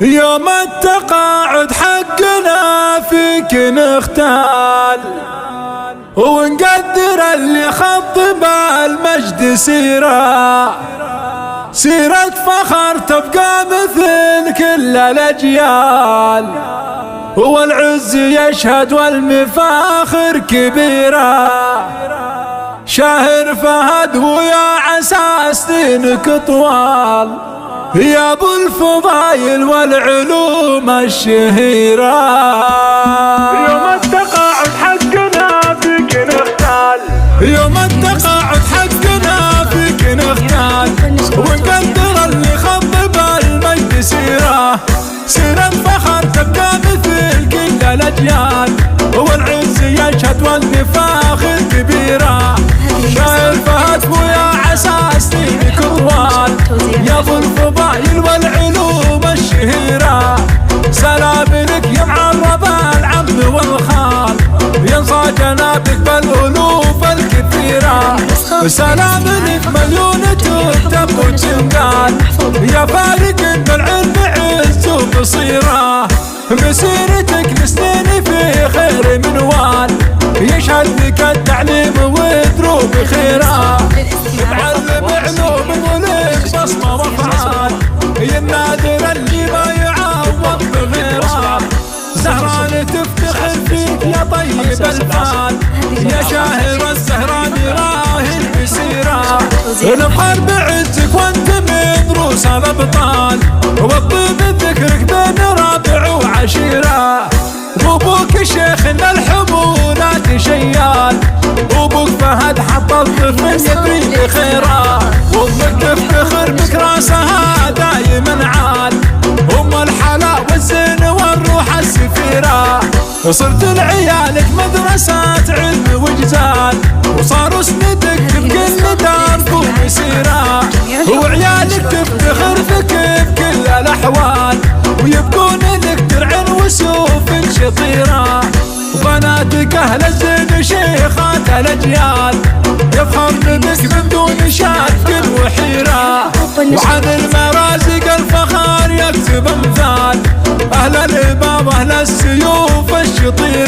يوم التقاعد حقنا فيك نختال، ونقدر اللي خض بالمجد سيرة فخر تبقى مثل كل الأجيال، والعز يشهد والمفاخر كبيرة. شاهر فهد ويا عسى سنينك طوال، يا ابو الفضايل والعلوم الشهيرة. يوم التقاعد حقنا فيك نختال، يوم التقاعد حقنا فيك نختال، ونقدر اللي خض بالمجد سيرة فخر تبقى مثل كل الأجيال، والعز يشهد والمفاخر كبيرة. شاهر فهد ويا عسى سنينك طوال، يا ابو الفضايل والعلوم الشهيرة. سلام لك يا معرب العم والخال، ينصى جنابك بالألوف الكثيرة. سلام لك مليون تكتب وتنقال، يا فارق بالعلم عز وبصيرة. مسيرتك لسنين في خير منوال، يشهد لك التعليم ودروب خيرة. تعلم علوم ولك بصمة وافعال، يا النادر اللي ما يعوض بغيره. زهران تفتخر فيك يا طيب الفال، يا شاهر الزهران راهن بسيرة. نفخر بعزك وانت من رؤوس الابطال، والطيب ذكرك بين رابع وعشيرة. وابوك شيخنا الحمولات شيال، وابوك فهد حط الطفل يدري بخيره. وامك تفتخر بك راسها دايما عال، ام الحلا والزين والروح السفيرة. وصرت لعيالك مدرسة علم وجزال، وصاروا سندك بكل دار ومسيرة. وعيالك تفتخر فيك بكل الأحوال، ويبقون لك درع وسيوف شطيرة. وبناتك أهل الزين شيخات الأجيال، يفخرن بك من دون شك وحيرة. وعن المرازق الفخار يكتب أمثال، أهل الهباب أهل السيوف الشطيرة.